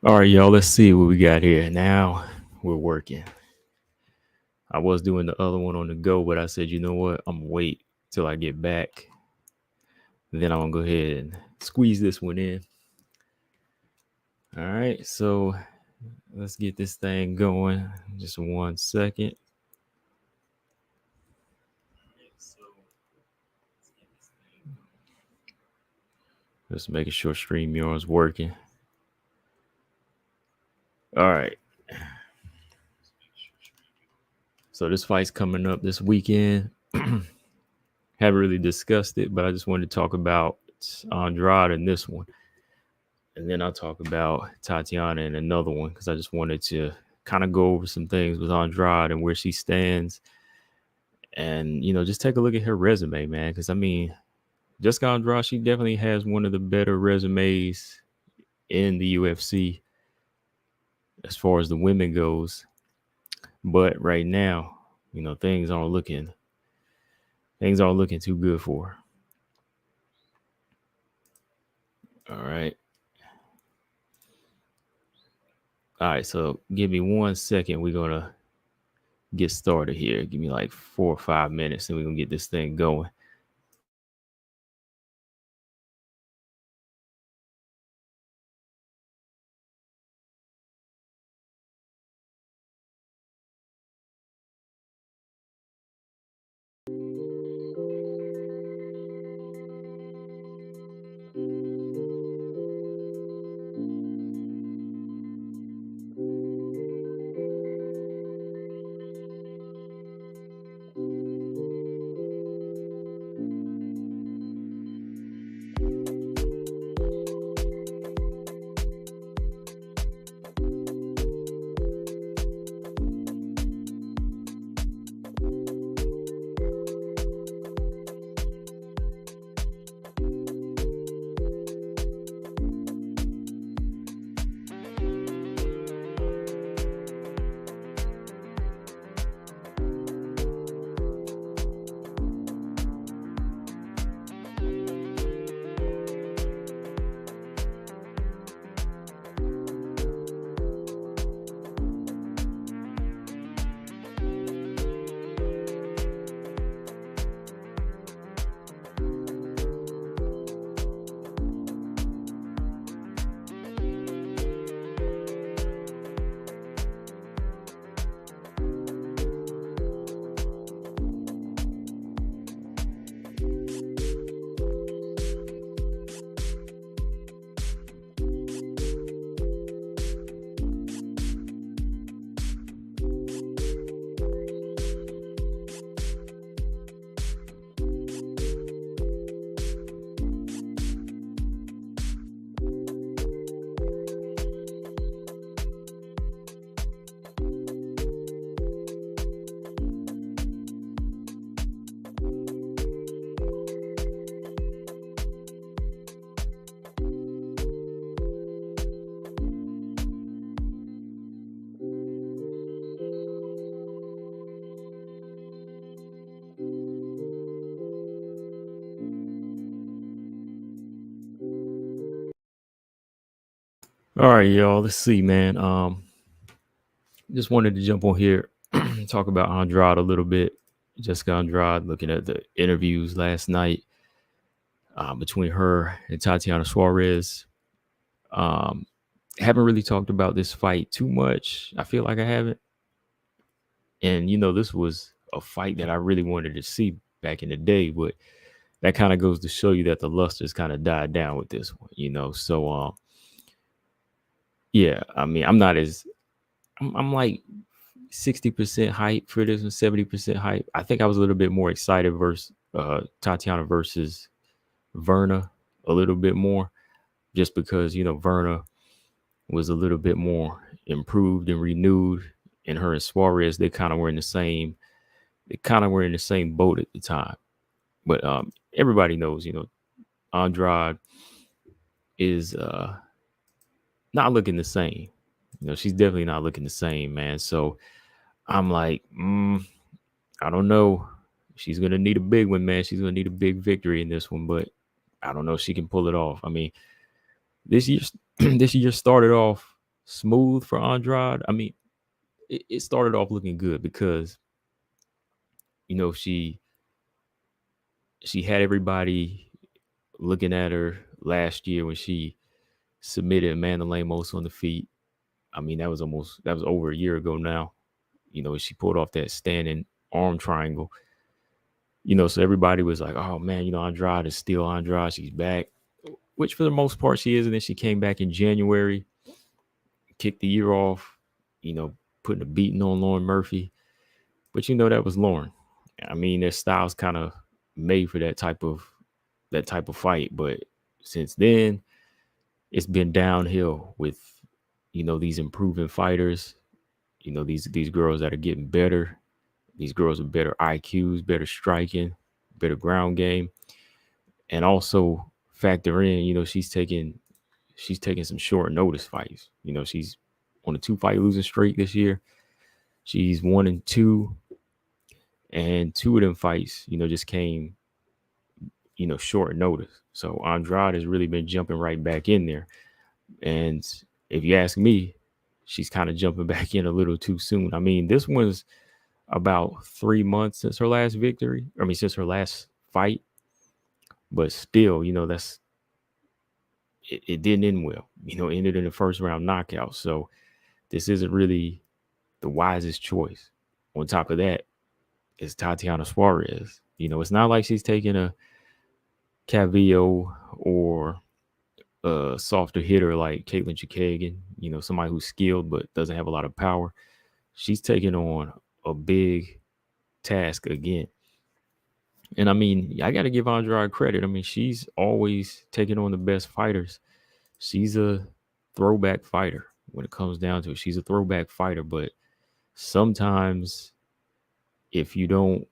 All right, y'all, let's see what we got here. Now we're working. I was doing the other one on the go, but I said, you know what? I'm gonna wait till I get back. Then I'm gonna go ahead and squeeze this one in. All right, so let's get this thing going. Just 1 second. Just making sure StreamYard's working. All right. So this fight's coming up this weekend. Haven't really discussed it, but I just wanted to talk about Andrade in this one. And then I'll talk about Tatiana in another one because I just wanted to kind of go over some things with Andrade and where she stands. And, just take a look at her resume, man. Because, I mean, Jessica Andrade, she definitely has one of the better resumes in the UFC as far as the women goes. But right now, things aren't looking too good for her. All right. All right. So give me 1 second. We're going to get started here. Give me like 4 or 5 minutes and we're going to get this thing going. All right, y'all. Let's see, man. Just wanted to jump on here, talk about Andrade a little bit. Jessica Andrade, looking at the interviews last night between her and Tatiana Suarez. Um, haven't really talked about this fight too much. I feel like I haven't. And this was a fight that I really wanted to see back in the day, but that kind of goes to show you that the luster's kind of died down with this one. So yeah, I mean, I'm like 60% hype for this and 70% hype. I think I was a little bit more excited versus Tatiana versus Verna a little bit more, just because Verna was a little bit more improved and renewed, and her and Suarez they kind of were in the same boat at the time. But everybody knows, Andrade is not looking the same. She's definitely not looking the same, man. So I'm like, I don't know. She's gonna need a big one, man. She's gonna need a big victory in this one, but I don't know if she can pull it off. I mean, this year this year started off. smooth for Andrade. I mean, it started off looking good because she had everybody looking at her last year when she submitted Amanda Lemos on the feet. I mean, that was over a year ago now. She pulled off that standing arm triangle. So everybody was like, "Oh man, Andrade is still Andrade. She's back," which for the most part she is. And then she came back in January, kicked the year off, putting a beating on Lauren Murphy. But that was Lauren. I mean, their style's kind of made for that type of fight. But since then, it's been downhill with these improving fighters. These girls that are getting better. These girls with better IQs, better striking, better ground game, and also factor in, she's taking some short notice fights. She's on a 2-fight losing streak this year. She's 1-2, and 2 of them fights, just came, short notice. So Andrade has really been jumping right back in there. And if you ask me, she's kind of jumping back in a little too soon. I mean, this one's about 3 months since her last victory. I mean, since her last fight. But still, it didn't end well. Ended in a first round knockout. So this isn't really the wisest choice. On top of that, it's Tatiana Suarez. It's not like she's taking a Cavillo or a softer hitter like Caitlin Chikagan, somebody who's skilled but doesn't have a lot of power. She's taking on a big task again. And I mean, I got to give Andrade credit. I mean, she's always taking on the best fighters. She's a throwback fighter when it comes down to it. She's a throwback fighter, but sometimes if you don't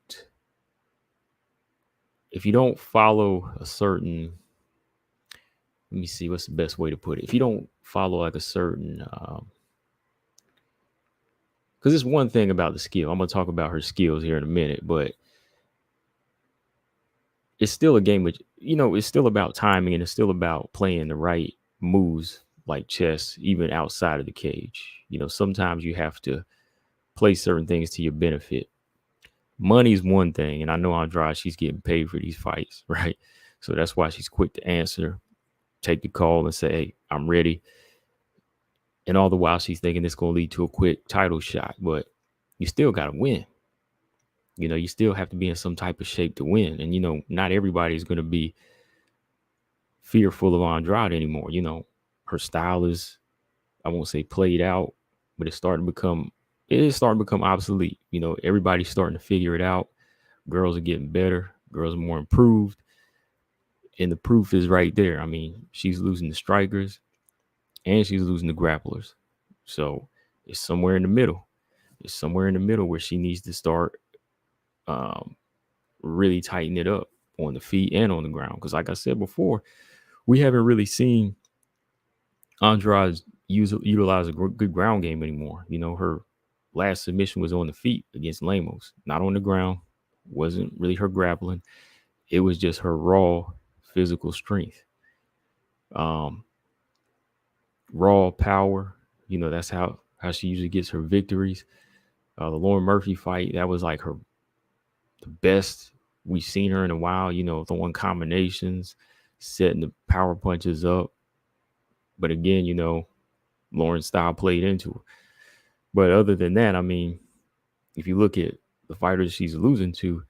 follow a certain, let me see what's the best way to put it. If you don't follow like a certain, because it's one thing about the skill. I'm gonna talk about her skills here in a minute, but it's still a game with, it's still about timing, and it's still about playing the right moves like chess, even outside of the cage. Sometimes you have to play certain things to your benefit. Money's one thing, and I know Andrade, she's getting paid for these fights, right? So that's why she's quick to answer, take the call, and say, "Hey, I'm ready." And all the while, she's thinking it's going to lead to a quick title shot, but you still got to win. You still have to be in some type of shape to win. And, not everybody is going to be fearful of Andrade anymore. Her style is, I won't say played out, but it is starting to become obsolete. Everybody's starting to figure it out. Girls are getting better. Girls are more improved. And the proof is right there. I mean, she's losing the strikers and she's losing the grapplers. So it's somewhere in the middle. It's somewhere in the middle where she needs to start really tighten it up on the feet and on the ground. Because like I said before, we haven't really seen Andrade utilize a good ground game anymore. Her last submission was on the feet against Lemos, not on the ground. Wasn't really her grappling. It was just her raw physical strength. Raw power. That's how she usually gets her victories. The Lauren Murphy fight, that was like the best we've seen her in a while. Throwing combinations, setting the power punches up. But again, Lauren's style played into her. But other than that, I mean, if you look at the fighters she's losing to,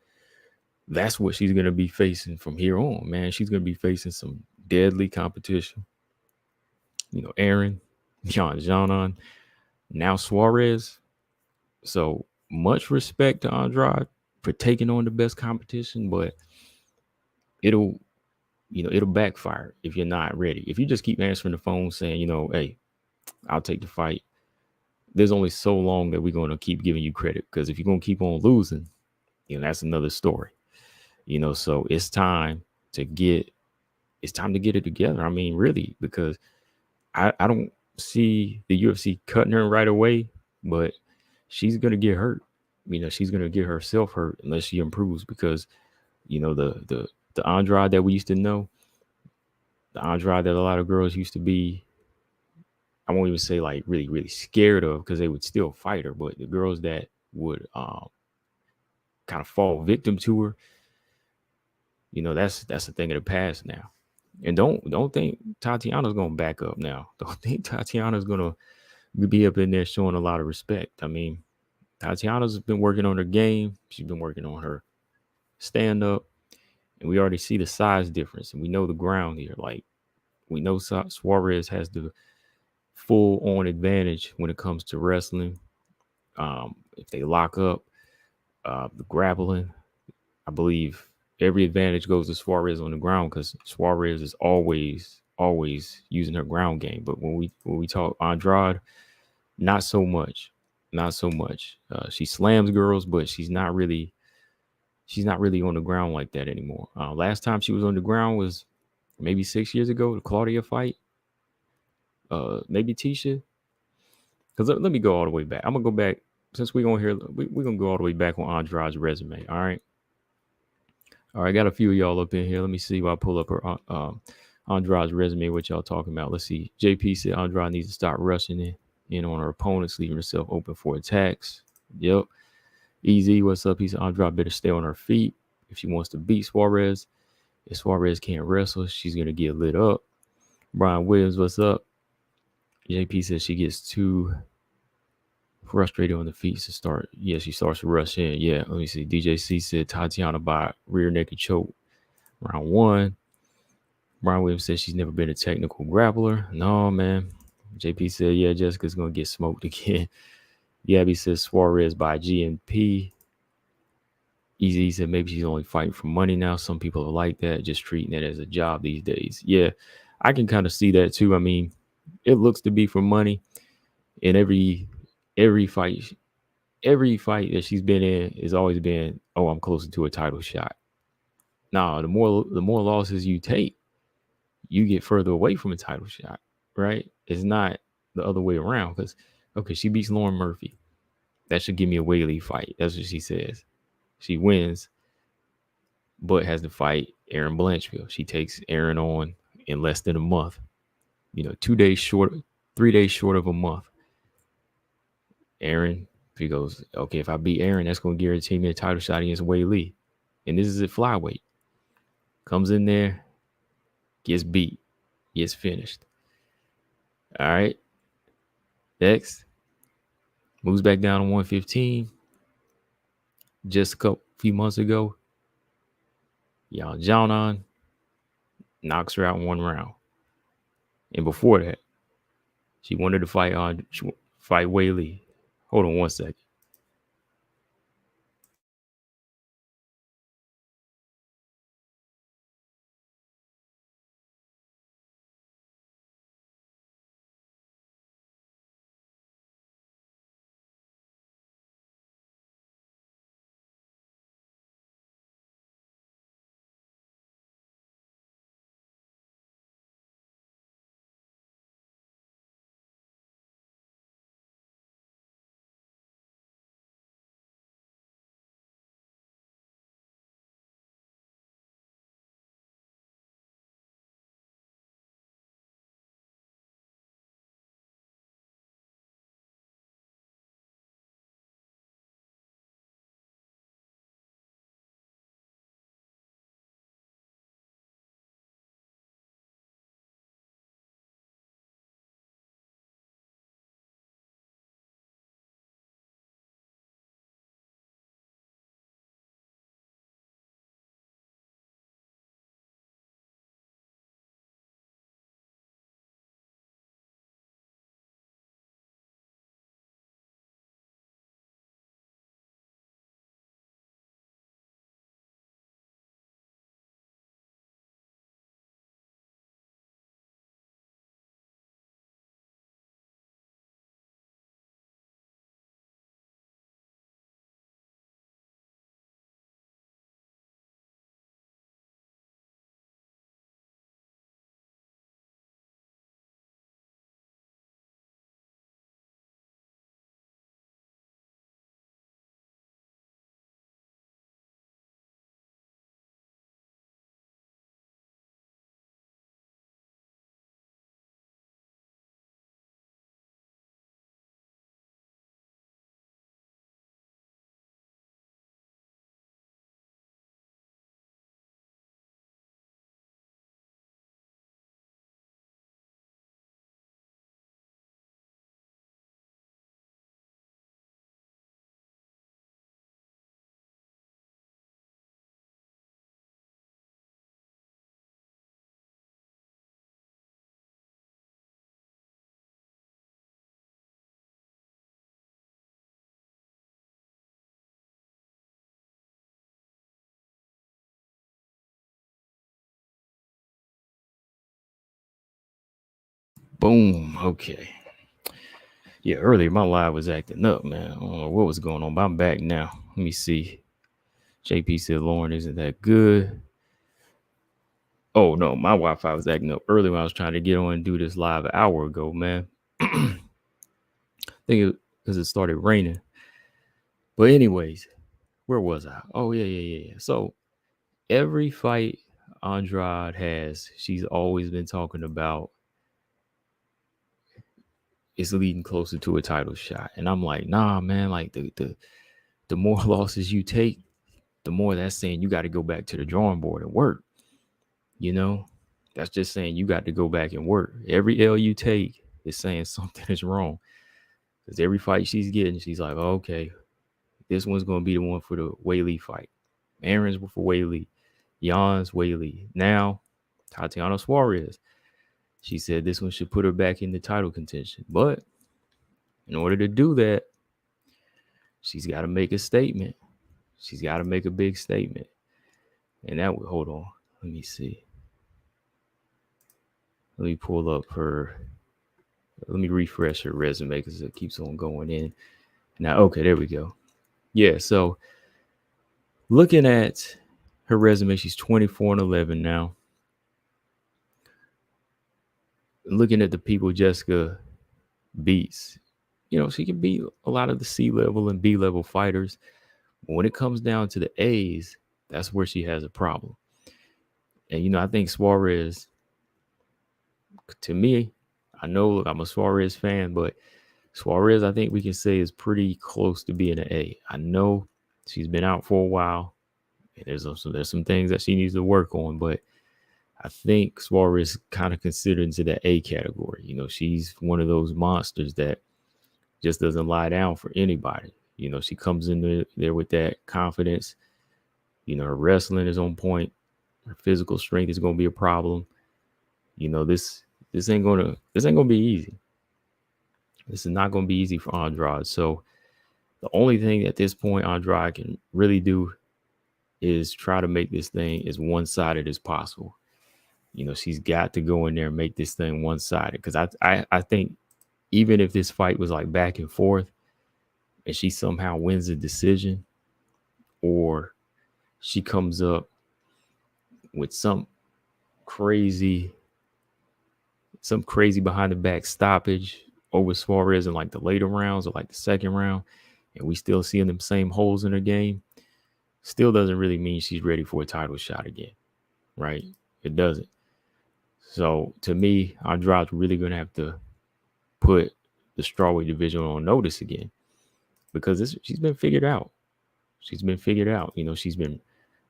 that's what she's going to be facing from here on, man. She's going to be facing some deadly competition. Aaron, Janan, now Suarez. So much respect to Andrade for taking on the best competition, but it'll backfire if you're not ready. If you just keep answering the phone saying, "Hey, I'll take the fight," there's only so long that we're going to keep giving you credit, because if you're going to keep on losing, that's another story. So it's time to get it together. I mean, really, because I don't see the UFC cutting her right away, but she's going to get hurt. She's going to get herself hurt unless she improves, because, the Andrade that we used to know, the Andrade that a lot of girls used to be I won't even say like really, really scared of because they would still fight her. But the girls that would kind of fall victim to her, that's a thing of the past now. And don't think Tatiana's gonna back up now. Don't think Tatiana's gonna be up in there showing a lot of respect. I mean, Tatiana's been working on her game. She's been working on her stand up, and we already see the size difference, and we know the ground here. Like we know Suarez has the full on advantage when it comes to wrestling. If they lock up, the grappling, I believe every advantage goes to Suarez on the ground because Suarez is always using her ground game. But when we talk Andrade, not so much, not so much. She slams girls, but she's not really on the ground like that anymore. Last time she was on the ground was maybe 6 years ago, the Claudia fight. Maybe Tisha. Because let me go all the way back. I'm gonna go back since we're gonna hear we're gonna go all the way back on Andrade's resume. All right. I got a few of y'all up in here. Let me see while I pull up her Andrade's resume. What y'all talking about? Let's see. JP said Andrade needs to stop rushing in on her opponents, leaving herself open for attacks. Yep. Easy. What's up? He said Andrade better stay on her feet if she wants to beat Suarez. If Suarez can't wrestle, she's gonna get lit up. Brian Williams, what's up? JP says she gets too frustrated on the feet to start. Yeah, she starts to rush in. Yeah, let me see. DJC said Tatiana by rear naked choke round one. Brian Williams said she's never been a technical grappler. No, man. JP said, yeah, Jessica's going to get smoked again. Gabby says Suarez by GMP. Easy said maybe she's only fighting for money now. Some people are like that, just treating it as a job these days. Yeah, I can kind of see that too. I mean, it looks to be for money. In every fight, every fight that she's been in has always been, oh, I'm closer to a title shot. Now, the more losses you take, you get further away from a title shot, right? It's not the other way around. Because okay, she beats Lauren Murphy. That should give me a Whaley fight. That's what she says. She wins, but has to fight Aaron Blanchfield. She takes Aaron on in less than a month. 2 days short, 3 days short of a month. Aaron, he goes, okay, if I beat Aaron, that's going to guarantee me a title shot against Whaley. And this is at flyweight. Comes in there, gets beat, gets finished. All right. Next, moves back down to 115. Just a few months ago, Jonan knocks her out in one round. And before that, she wanted to fight Whaley. Hold on one second. Boom. Okay. Yeah, earlier my live was acting up, man. I don't know what was going on, but I'm back now. Let me see. JP said Lauren isn't that good. Oh no, my Wi-Fi was acting up earlier when I was trying to get on and do this live an hour ago, man. I think it because it started raining. But anyways, where was I? Oh yeah. So every fight Andrade has, she's always been talking about is leading closer to a title shot. And I'm like, nah, man, like the more losses you take, the more that's saying you got to go back to the drawing board and work. You know, that's just saying you got to go back and work. Every L you take is saying something is wrong. Because every fight she's getting, she's like, oh, okay, this one's going to be the one for the Weili fight. Aaron's for Weili. Jan's Weili. Now, Tatiana Suarez. She said this one should put her back in the title contention. But in order to do that, she's got to make a statement. She's got to make a big statement. And that would, hold on. Let me see. Let me pull up her. Let me refresh her resume because it keeps on going in. Now, okay, there we go. Yeah, so looking at her resume, she's 24-11 now. Looking at the people Jessica beats, you know, she can beat a lot of the C level and B level fighters. But when it comes down to the A's, that's where she has a problem. And, you know, I think Suarez, to me, I know, look, I'm a Suarez fan, but Suarez, I think we can say, is pretty close to being an A. I know she's been out for a while, and there's some things that she needs to work on, but I think Suarez kind of considered into the A category. You know, she's one of those monsters that just doesn't lie down for anybody. You know, she comes in there with that confidence. You know, her wrestling is on point. Her physical strength is going to be a problem. You know, this ain't gonna be easy. This is not going to be easy for Andrade. So the only thing at this point Andrade can really do is try to make this thing as one-sided as possible. You know, she's got to go in there and make this thing one-sided. Because I think even if this fight was like back and forth and she somehow wins the decision, or she comes up with some crazy behind the back stoppage over Suarez in like the later rounds or like the second round, and we still seeing them same holes in her game, still doesn't really mean she's ready for a title shot again, right? It doesn't. So to me, Andrade's really going to have to put the strawweight division on notice again, because she's been figured out. She's been figured out. You know, she's been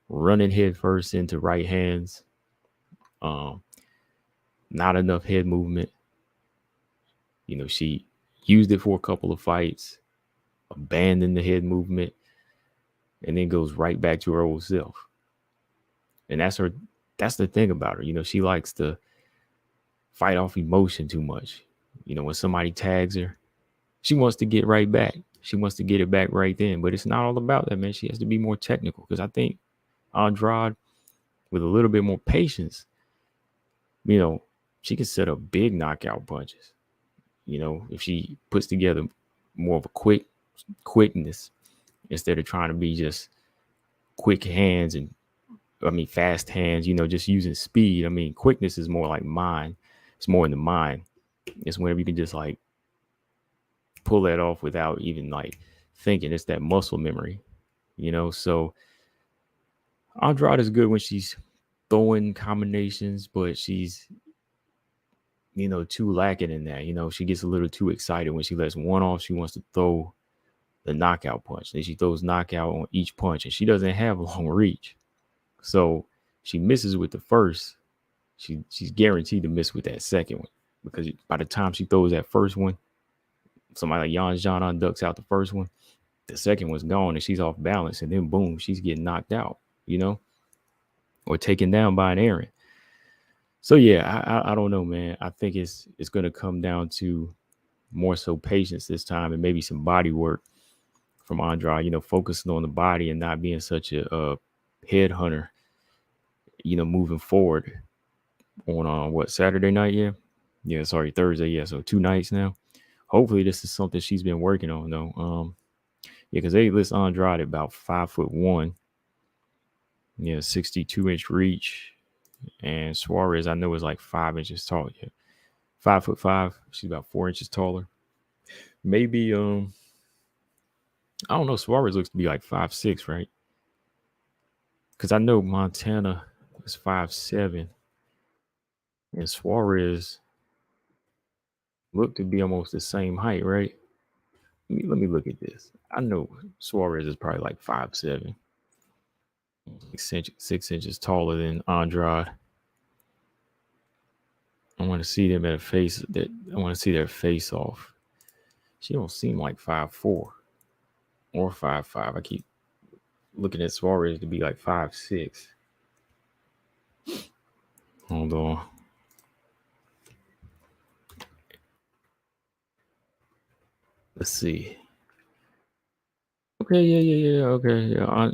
running head first into right hands. Not enough head movement. You know, she used it for a couple of fights, abandoned the head movement, and then goes right back to her old self. And that's the thing about her. You know, she likes to fight off emotion too much. You know, when somebody tags her, she wants to get right back. She wants to get it back right then. But it's not all about that, man. She has to be more technical, because I think Andrade, with a little bit more patience, you know, she can set up big knockout punches. You know, if she puts together more of a quickness instead of trying to be just quick hands and, I mean, fast hands, you know, just using speed. I mean, quickness is more like mind. It's more in the mind. It's whenever you can just like pull that off without even like thinking. It's that muscle memory, you know. So Andrade is good when she's throwing combinations, but she's, you know, too lacking in that. You know, she gets a little too excited when she lets one off. She wants to throw the knockout punch. Then she throws knockout on each punch, and she doesn't have long reach. So she misses with the first. She's guaranteed to miss with that second one, because by the time she throws that first one, somebody like Jan ducks out the first one, the second one's gone and she's off balance, and then boom, she's getting knocked out, you know, or taken down by an Aaron. So yeah, I don't know, man. I think it's going to come down to more so patience this time, and maybe some body work from Andrade, you know, focusing on the body and not being such a headhunter, you know, moving forward on Saturday night, yeah. Yeah, sorry, Thursday. Yeah, so 2 nights now. Hopefully, this is something she's been working on though. Yeah, because they list Andrade about 5'1". Yeah, 62-inch reach, and Suarez I know is like 5 inches tall. Yeah, 5'5". She's about 4 inches taller. Maybe I don't know. Suarez looks to be like 5'6", right? Because I know Montana is 5'7", and Suarez looked to be almost the same height, right? Let me look at this. I know Suarez is probably like 5'7", 6 inches taller than Andrade. I want to see them at a face that I want to see their face off. She don't seem like 5'4" or 5'5". I keep looking at Suarez to be like 5'6". Hold on. Let's see. Okay, yeah. Okay, yeah.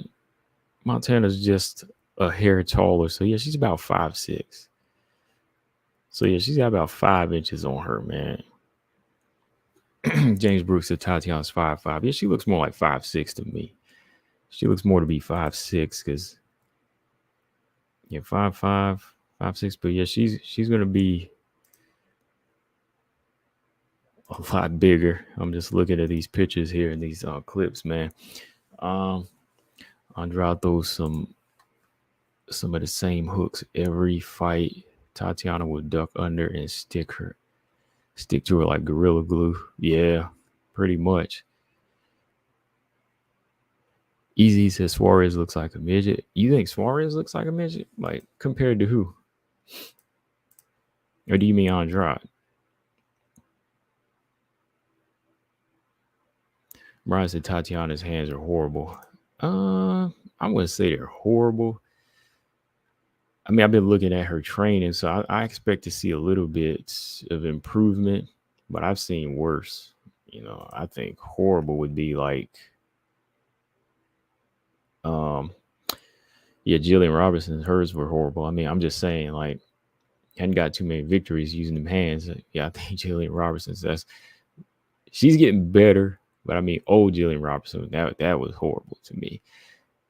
Montana's just a hair taller, so yeah, she's about 5'6". So yeah, she's got about 5 inches on her, man. James Brooks said Tatiana's 5'5". Yeah, she looks more like 5'6" to me. She looks more to be 5'6" because yeah, 5'5", 5'6". But yeah, she's gonna be a lot bigger. I'm just looking at these pictures here and these clips, man. Um, Andrade throws some of the same hooks every fight. Tatiana will duck under and stick to her like gorilla glue. Yeah, pretty much. Easy says Suarez looks like a midget. You think Suarez looks like a midget? Like compared to who? Or do you mean Andrade? Brian said Tatiana's hands are horrible. I wouldn't say they're horrible. I mean, I've been looking at her training, so I expect to see a little bit of improvement, but I've seen worse. I think horrible would be like, um, yeah, Jillian Robertson, hers were horrible. I mean, I'm just saying, like, hadn't got too many victories using them hands. Yeah, I think Jillian Robertson's she's getting better, but I mean, old Jillian Robertson, that was horrible to me.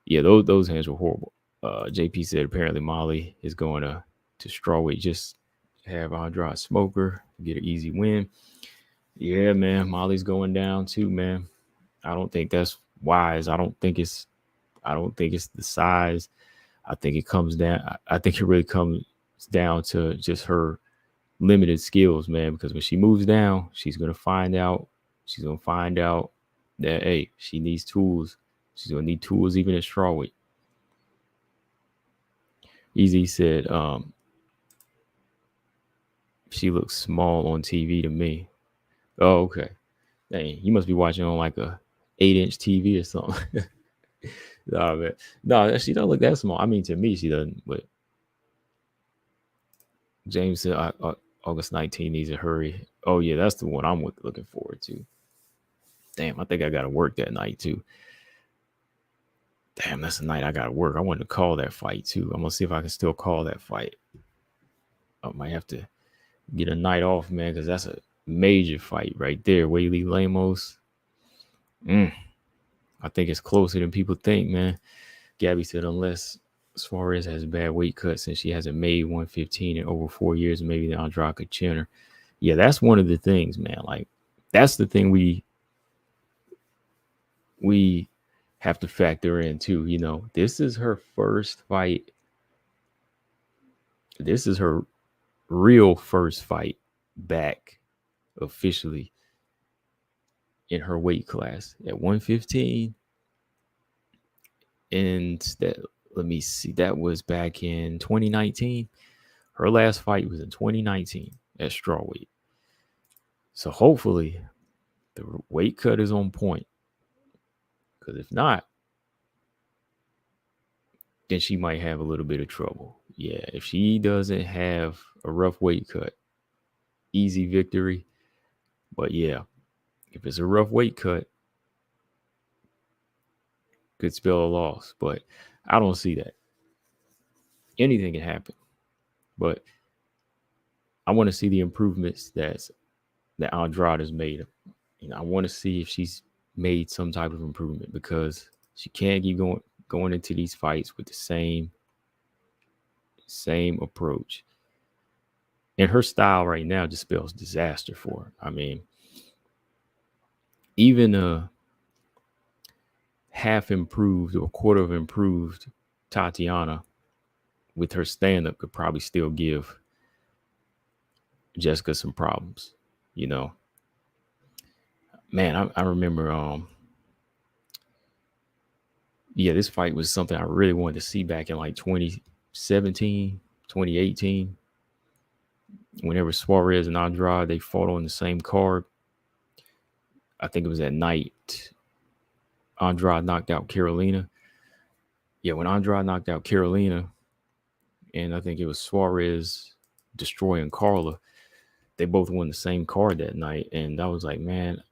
Yeah, those hands were horrible. JP said apparently Molly is going to strawweight, just have Andrade smoker, get an easy win. Yeah, man, Molly's going down too, man. I don't think that's wise. I don't think it's the size. I think it comes down. I think it really comes down to just her limited skills, man. Because when she moves down, she's gonna find out. She's gonna find out that hey, she needs tools. She's gonna need tools even at strawweight. Easy said, she looks small on TV to me. Oh, okay. Dang, you must be watching on like a 8-inch TV or something. Nah, man. No, she don't look that small. I mean, to me, she doesn't. But James said August 19 needs a hurry. Oh yeah, that's the one I'm looking forward to. Damn, I think I got to work that night too. Damn, that's the night I got to work. I wanted to call that fight too. I'm gonna see if I can still call that fight. I might have to get a night off, man, because that's a major fight right there. Whaley Lamos. I think it's closer than people think, man. Gabby said, unless Suarez has a bad weight cut since she hasn't made 115 in over 4 years, maybe the Andrade could chin her. Yeah, that's one of the things, man. Like, that's the thing we have to factor in too. This is her first fight. This is her real first fight back officially in her weight class at 115. And that, let me see, that was back in 2019. Her last fight was in 2019 at strawweight. So hopefully the weight cut is on point. Because if not, then she might have a little bit of trouble. Yeah, if she doesn't have a rough weight cut, easy victory. But yeah, if it's a rough weight cut, could spell a loss. But I don't see that. Anything can happen. But I want to see the improvements that Andrade has made. I want to see if she's made some type of improvement, because she can't keep going into these fights with the same approach. And her style right now just spells disaster for her. I mean, even a half improved or quarter of improved Tatiana with her stand up could probably still give Jessica some problems. You know, man, I remember, yeah, this fight was something I really wanted to see back in like 2017, 2018. Whenever Suarez and Andrade, they fought on the same card. I think it was at night Andrade knocked out Carolina. Yeah, when Andrade knocked out Carolina, and I think it was Suarez destroying Carla, they both won the same card that night. And I was like, man,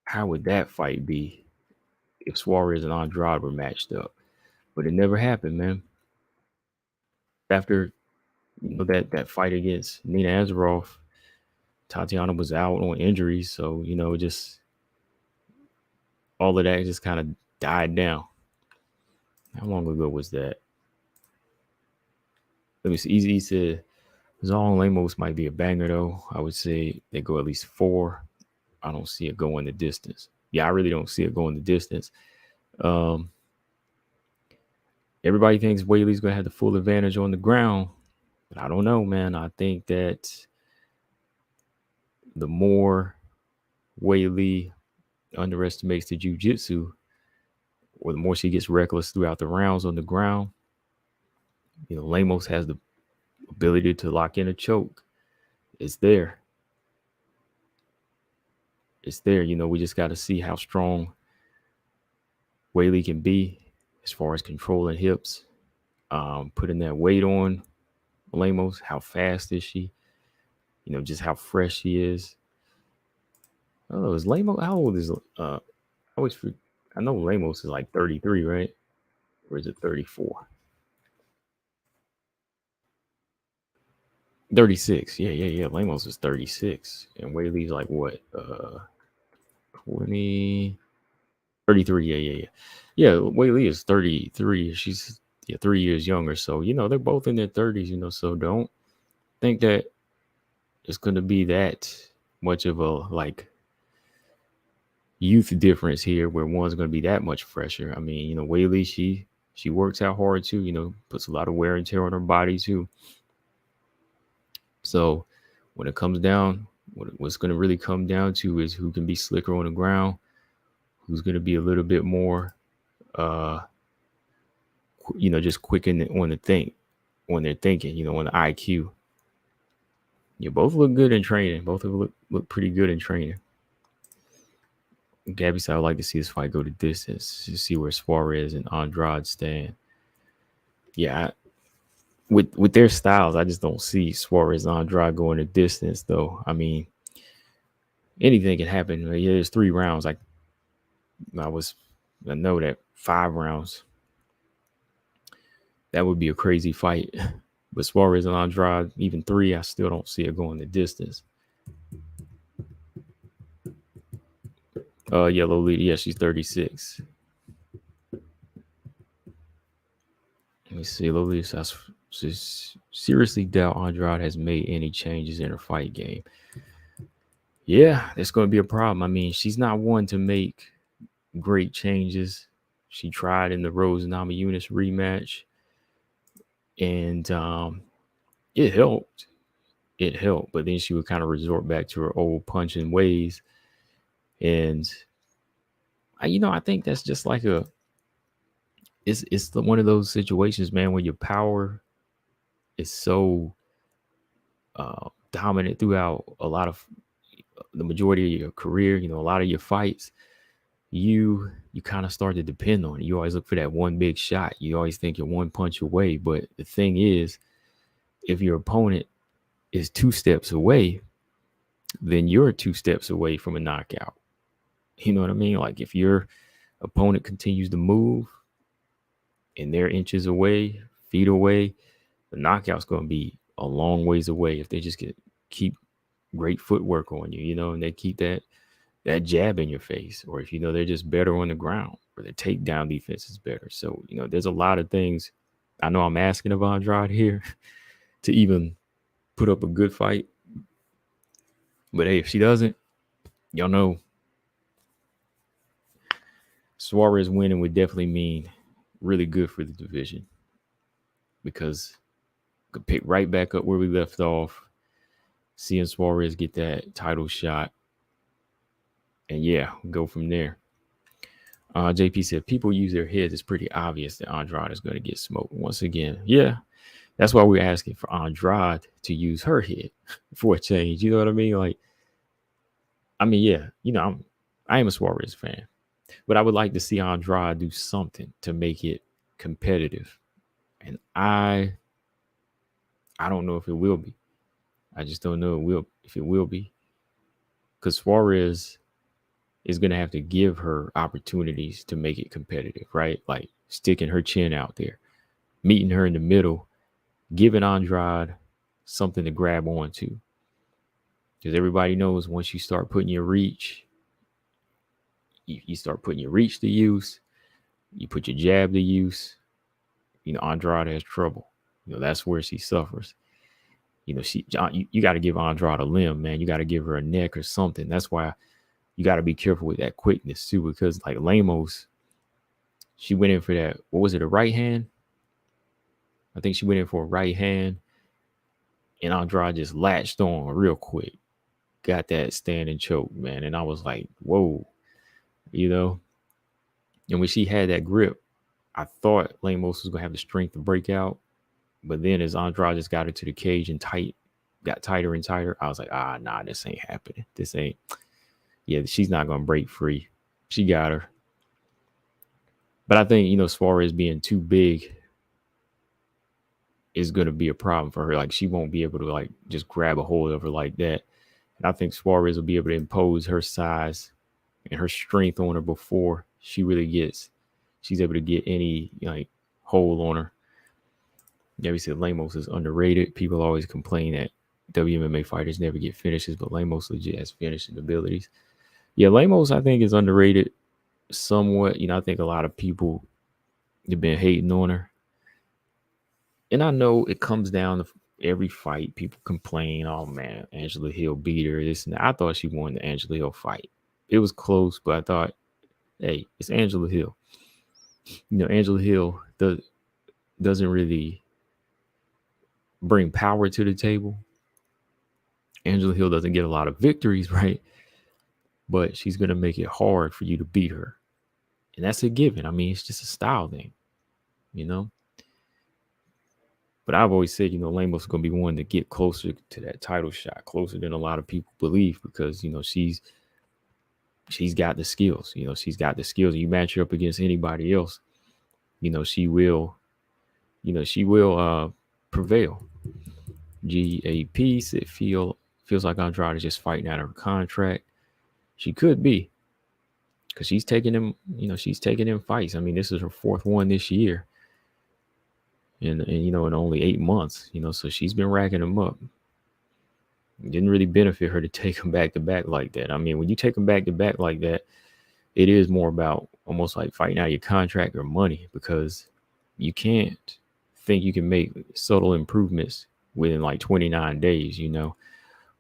how would that fight be if Suarez and Andrade were matched up? But it never happened, man. After that fight against Nina Azaroff, Tatiana was out on injuries, so just all of that just kind of died down. How long ago was that? Let me see. Easy said Zong Lemos might be a banger though. I would say they go at least 4. I don't see it going the distance. Yeah, I really don't see it going the distance. Everybody thinks Whaley's gonna have the full advantage on the ground, but I don't know, man. I think that the more Whaley underestimates the jiu-jitsu, or the more she gets reckless throughout the rounds on the ground, Lemos has the ability to lock in a choke. It's there. We just got to see how strong Whaley can be as far as controlling hips, putting that weight on Lemos. How fast is she? Just how fresh she is. Oh, is Lemos? How old is? I know Lemos is like 33, right? Or is it 34? 36. Yeah. Lemos is 36. And Whaley's like what? 20, 33. Yeah. Yeah, Whaley is 33. She's 3 years younger. So, they're both in their 30s, so don't think that it's going to be that much of a youth difference here where one's going to be that much fresher. I mean, Whaley, she works out hard too, puts a lot of wear and tear on her body too. So when it comes down, what's going to really come down to is who can be slicker on the ground, who's going to be a little bit more, just quick on the think when they're thinking, on the IQ. You both look good in training. Both of them look pretty good in training. Gabby said, I'd like to see this fight go the distance to see where Suarez and Andrade stand. Yeah, with their styles, I just don't see Suarez and Andrade going the distance, though. I mean, anything can happen. Yeah, there's 3 rounds. I know that 5 rounds, that would be a crazy fight. But Suarez and Andrade, even 3, I still don't see it going the distance. Yellow Lady, yeah, she's 36. Let me see, Lolita says, seriously doubt Andrade has made any changes in her fight game. Yeah, that's going to be a problem. I mean, she's not one to make great changes. She tried in the Rose Namajunas rematch, and it helped. It helped, but then she would kind of resort back to her old punching ways. And I think that's just like it's one of those situations, man, where your power is so dominant throughout the majority of your career. A lot of your fights, you kind of start to depend on it. You always look for that one big shot. You always think you're one punch away. But the thing is, if your opponent is 2 steps away, then you're 2 steps away from a knockout. You know what I mean? Like if your opponent continues to move and they're inches away, feet away, the knockout's going to be a long ways away if they just keep great footwork on you, and they keep that jab in your face, or if they're just better on the ground, or the takedown defense is better. So there's a lot of things I know I'm asking of Andrade here to even put up a good fight. But hey, if she doesn't, y'all know Suarez winning would definitely mean really good for the division, because we could pick right back up where we left off, seeing Suarez get that title shot, and go from there. JP said people use their heads. It's pretty obvious that Andrade is going to get smoked once again. Yeah, that's why we're asking for Andrade to use her head for a change. You know what I mean? I am a Suarez fan, but I would like to see Andrade do something to make it competitive. And I don't know if it will be. I just don't know if it will be. Because Suarez is going to have to give her opportunities to make it competitive, right? Like sticking her chin out there, meeting her in the middle, giving Andrade something to grab onto. Because everybody knows once you start putting your reach, you start putting your reach to use, you put your jab to use, Andrade has trouble. That's where she suffers. You got to give Andrade a limb, man. You got to give her a neck or something. That's why you got to be careful with that quickness too, because like Lemos, she went in for that. What was it? A right hand? I think she went in for a right hand, and Andrade just latched on real quick. Got that standing choke, man. And I was like, whoa, And when she had that grip, I thought Lemos was going to have the strength to break out. But then as Andrade just got her to the cage and got tighter and tighter, I was like, nah, this ain't happening. She's not going to break free. She got her. But I think, Suarez being too big is going to be a problem for her. Like, she won't be able to, like, just grab a hold of her like that. And I think Suarez will be able to impose her size and her strength on her before she's able to get any, hold on her. Yeah, we said Lemos is underrated. People always complain that WMMA fighters never get finishes, but Lemos legit has finishing abilities. Yeah, Lemos, I think, is underrated somewhat. I think a lot of people have been hating on her. And I know it comes down to every fight. People complain, oh, man, Angela Hill beat her. This and that. I thought she won the Angela Hill fight. It was close, but I thought, hey, it's Angela Hill. Angela Hill doesn't really bring power to the table. Angela Hill doesn't get a lot of victories, right? But she's going to make it hard for you to beat her. And that's a given. I mean, it's just a style thing, But I've always said, Lemos is going to be one to get closer to that title shot, closer than a lot of people believe, because, she's got the skills. She's got the skills. You match her up against anybody else, she will prevail. GAP said feels like Andrade is just fighting out of her contract. She could be, because she's taking them fights. I mean, this is her fourth one this year. And in only 8 months, so she's been racking them up. It didn't really benefit her to take them back to back like that. I mean, when you take them back to back like that, it is more about almost like fighting out your contract or money, because you can't think you can make subtle improvements within like 29 days,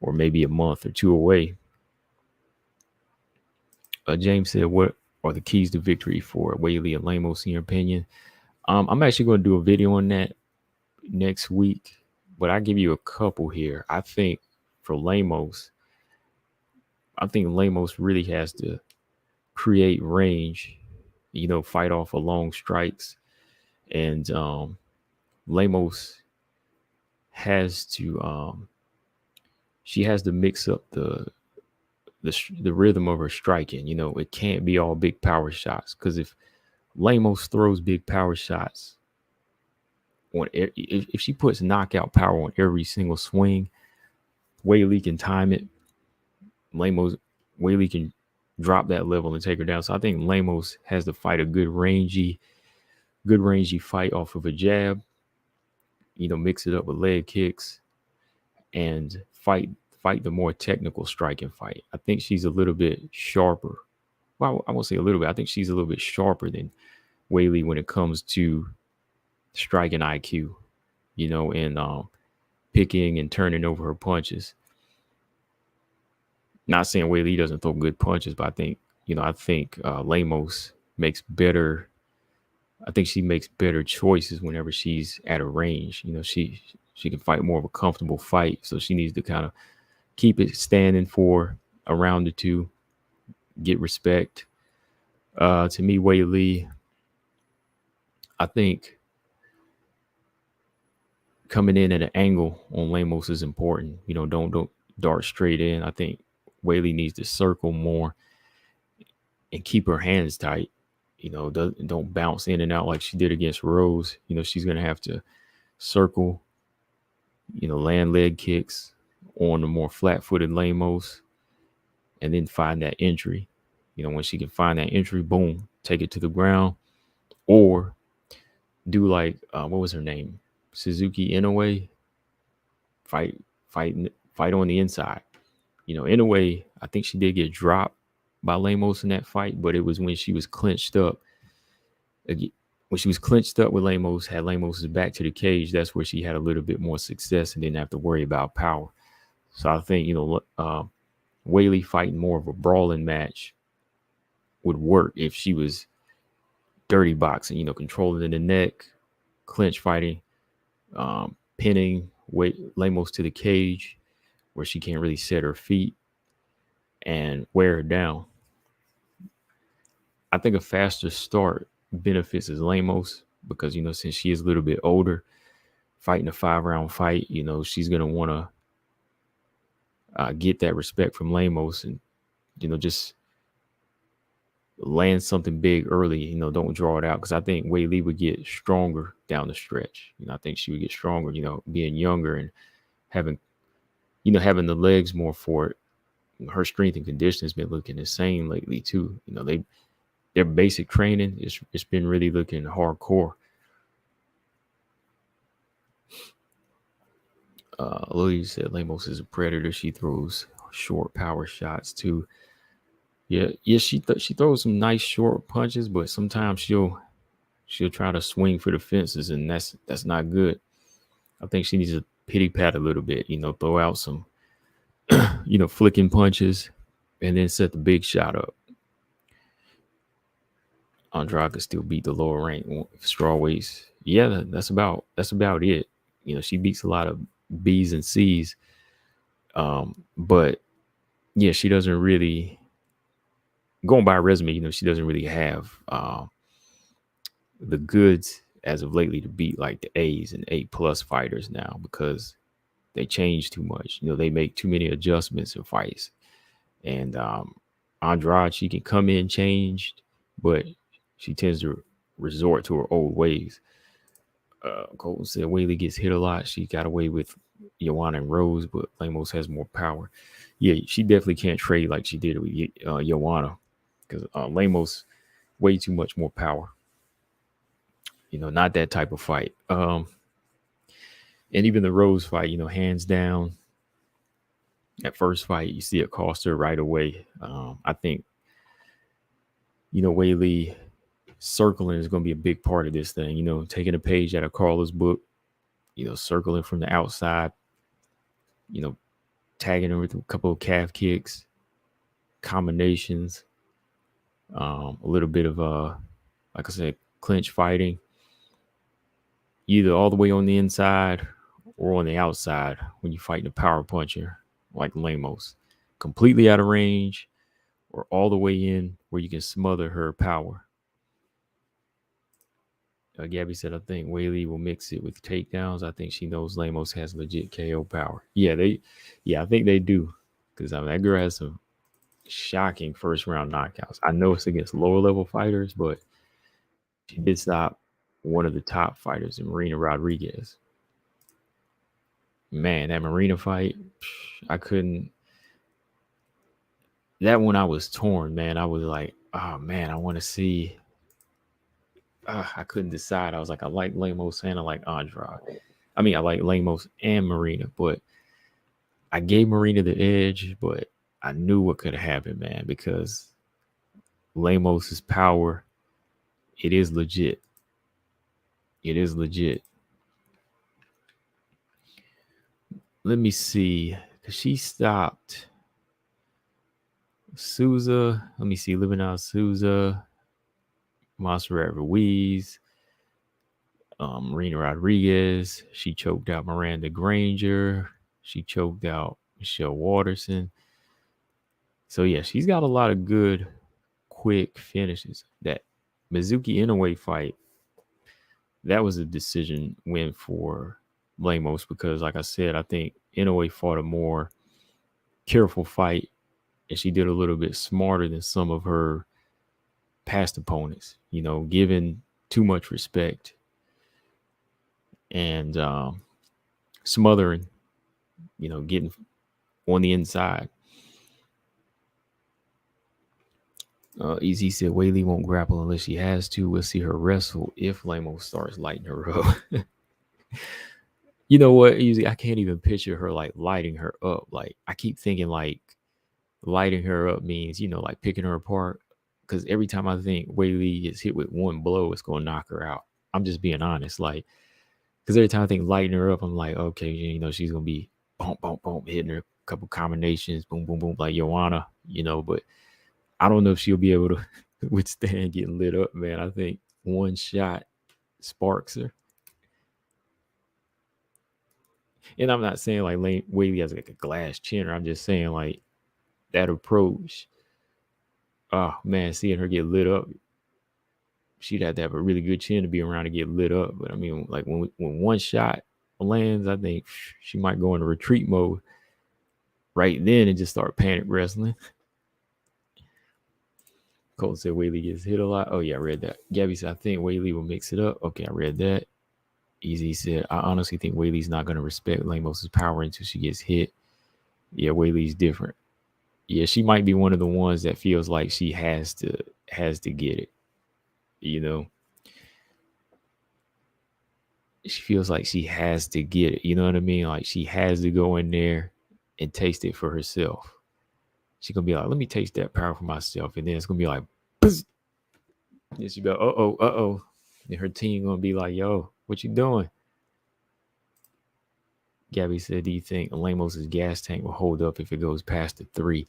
or maybe a month or two away. James said, what are the keys to victory for Weili and Lemos in your opinion? I'm actually going to do a video on that next week, but I'll give you a couple here. I think for Lemos, really has to create range, fight off of long strikes. And Lemos has to, she has to mix up the rhythm of her striking. It can't be all big power shots, because if Lemos throws big power shots, if she puts knockout power on every single swing, Weili can time it. Weili can drop that level and take her down. So I think Lemos has to fight a good rangy fight off of a jab. Mix it up with leg kicks, and fight the more technical striking fight. I think she's a little bit sharper. Well, I won't say a little bit. I think she's a little bit sharper than Weili when it comes to striking IQ, and picking and turning over her punches. Not saying Weili doesn't throw good punches, but I think Lemos makes better. I think she makes better choices whenever she's at a range. She can fight more of a comfortable fight, so she needs to kind of keep it standing for a round or two, get respect. To me, Weili, I think coming in at an angle on Lemos is important. Don't dart straight in. I think Weili needs to circle more and keep her hands tight. Don't bounce in and out like she did against Rose. She's gonna have to circle, land leg kicks on the more flat-footed Lemos, and then find that entry. When she can find that entry, boom, take it to the ground, or do like what was her name, Suzuki Inoue, fight, fight on the inside. Inoue, I think she did get dropped by Lemos in that fight, but it was when she was clinched up. When she was clinched up with Lemos, had Lemos' back to the cage, that's where she had a little bit more success and didn't have to worry about power. So I think, Weili fighting more of a brawling match would work if she was dirty boxing, controlling the neck, clinch fighting, pinning Lemos to the cage where she can't really set her feet and wear her down. I think a faster start benefits is Lemos because, since she is a little bit older, fighting a 5-round fight, she's going to want to get that respect from Lemos and, just land something big early, don't draw it out. Because I think Weili would get stronger down the stretch. I think she would get stronger, being younger and having the legs more for it. Her strength and conditioning has been looking insane lately too. Their basic training it's been really looking hardcore. Louis said Lemos is a predator. She throws short power shots too. Yeah, she throws some nice short punches, but sometimes she'll try to swing for the fences, and that's not good. I think she needs to pity pat a little bit, throw out some, flicking punches, and then set the big shot up. Andrade could still beat the lower rank strawweights. Yeah, that's about it. She beats a lot of B's and C's, but yeah, she doesn't really, going by her resume, she doesn't really have the goods as of lately to beat like the A's and A+ fighters now because they change too much. They make too many adjustments in fights. And Andrade, she can come in changed, but she tends to resort to her old ways. Colton said Weili gets hit a lot. She got away with Joanna and Rose, but Lemos has more power. Yeah, she definitely can't trade like she did with Joanna because Lemos way too much more power. Not that type of fight. And even the Rose fight, hands down, that first fight, you see it cost her right away. I think, Weili circling is going to be a big part of this thing, taking a page out of Carla's book, circling from the outside, tagging her with a couple of calf kicks, combinations, a little bit of, like I said, clinch fighting, either all the way on the inside or on the outside when you're fighting a power puncher like Lemos, completely out of range or all the way in where you can smother her power. Gabby said, I think Weili will mix it with takedowns. I think she knows Lemos has legit KO power. Yeah, I think they do. Because that girl has some shocking first round knockouts. I know it's against lower level fighters, but she did stop one of the top fighters in Marina Rodriguez. Man, that Marina fight, I couldn't. That one I was torn, man. I was like, oh man, I want to see. I couldn't decide. I was like, I like Lemos and I like Andrade. I mean, I like Lemos and Marina, but I gave Marina the edge, but I knew what could have happened, man, because Lamos's power, it is legit. It is legit. Let me see. Cause she stopped Souza. Let me see. Living out Souza, Montserrat Ruiz, Marina Rodriguez. She choked out Miranda Granger. She choked out Michelle Waterson. So yeah, she's got a lot of good, quick finishes. That Mizuki Inoue fight, that was a decision win for Lemos because, like I said, I think Inoue fought a more careful fight, and she did a little bit smarter than some of her past opponents. You know, giving too much respect and smothering. You know, getting on the inside. Easy said Whaley won't grapple unless she has to. We'll see her wrestle if Lemos starts lighting her up. You know what? Usually I can't even picture her like lighting her up. Like I keep thinking like lighting her up means, you know, like picking her apart. Because every time I think Whaley gets hit with one blow, it's gonna knock her out. I'm just being honest. Like, because every time I think lighting her up, I'm like, okay, you know, she's gonna be bump, bump, bump, hitting her a couple combinations, boom, boom, boom, like Joanna, you know, but I don't know if she'll be able to withstand getting lit up, man. I think one shot sparks her. And I'm not saying like Whaley has like a glass chin, or I'm just saying like that approach. Oh man, seeing her get lit up, she'd have to have a really good chin to be around to get lit up. But I mean, like when one shot lands, I think she might go into retreat mode right then and just start panic wrestling. Colton said Whaley gets hit a lot. Oh yeah, I read that. Gabby said I think Whaley will mix it up. Okay, I read that. Easy said I honestly think Whaley's not going to respect Lamos's power until she gets hit. Yeah, Whaley's different. Yeah, she might be one of the ones that feels like she has to get it. You know, she feels like she has to get it. You know what I mean? Like she has to go in there and taste it for herself. She's gonna be like, let me taste that power for myself. And then it's gonna be like, Bzz. And she go, uh-oh. And her team gonna be like, yo, what you doing? Gabby said, do you think Lamos's gas tank will hold up if it goes past the 3?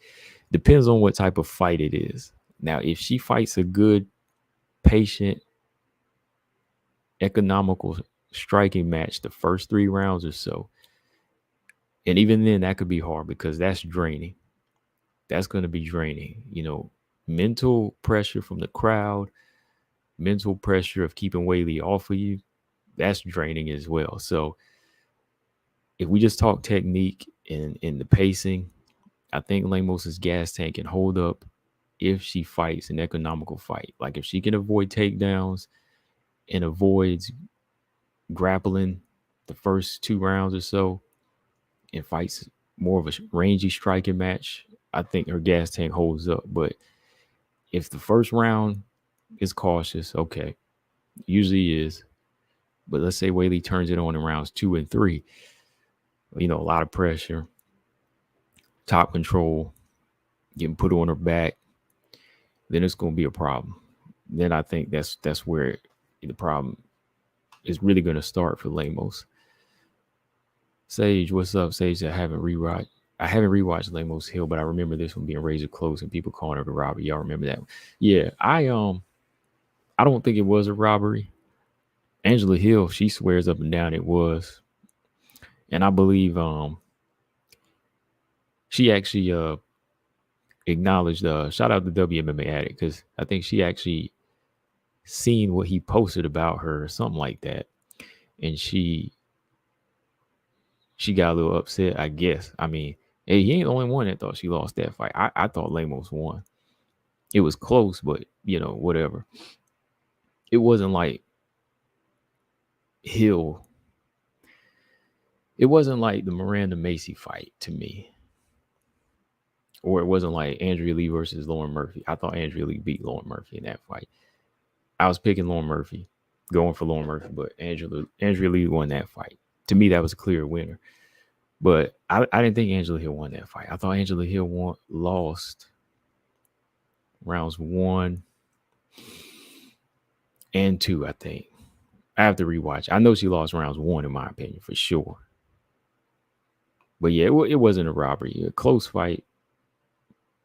Depends on what type of fight it is. Now, if she fights a good, patient, economical striking match the first 3 rounds or so, and even then that could be hard because that's draining. That's going to be draining. You know, mental pressure from the crowd, mental pressure of keeping Whaley off of you, that's draining as well. So if we just talk technique and the pacing, I think Lamos's gas tank can hold up if she fights an economical fight. Like if she can avoid takedowns and avoids grappling the first 2 rounds or so and fights more of a rangy striking match, I think her gas tank holds up. But if the first round is cautious, okay, usually is. But let's say Whaley turns it on in rounds 2 and 3. You know, a lot of pressure, top control, getting put on her back, then it's going to be a problem. Then I think that's where the problem is really going to start for Lemos. Sage, what's up? Sage, I haven't rewatched Lemos Hill, but I remember this one being razor close and people calling it a robbery. Y'all remember that one? Yeah, I don't think it was a robbery. Angela Hill, she swears up and down it was. And I believe she actually acknowledged shout out to WMMA Addict, because I think she actually seen what he posted about her or something like that. And she got a little upset, I guess. I mean, hey, he ain't the only one that thought she lost that fight. I thought Lemos won. It was close, but you know, whatever. It wasn't like Hill. It wasn't like the Miranda Macy fight to me. Or it wasn't like Andrea Lee versus Lauren Murphy. I thought Andrea Lee beat Lauren Murphy in that fight. I was picking Lauren Murphy, going for Lauren Murphy, but Andrea Lee won that fight. To me, that was a clear winner. But I didn't think Angela Hill won that fight. I thought Angela Hill lost rounds 1 and 2, I think. I have to rewatch. I know she lost rounds 1, in my opinion, for sure. But yeah, it wasn't a robbery. A close fight.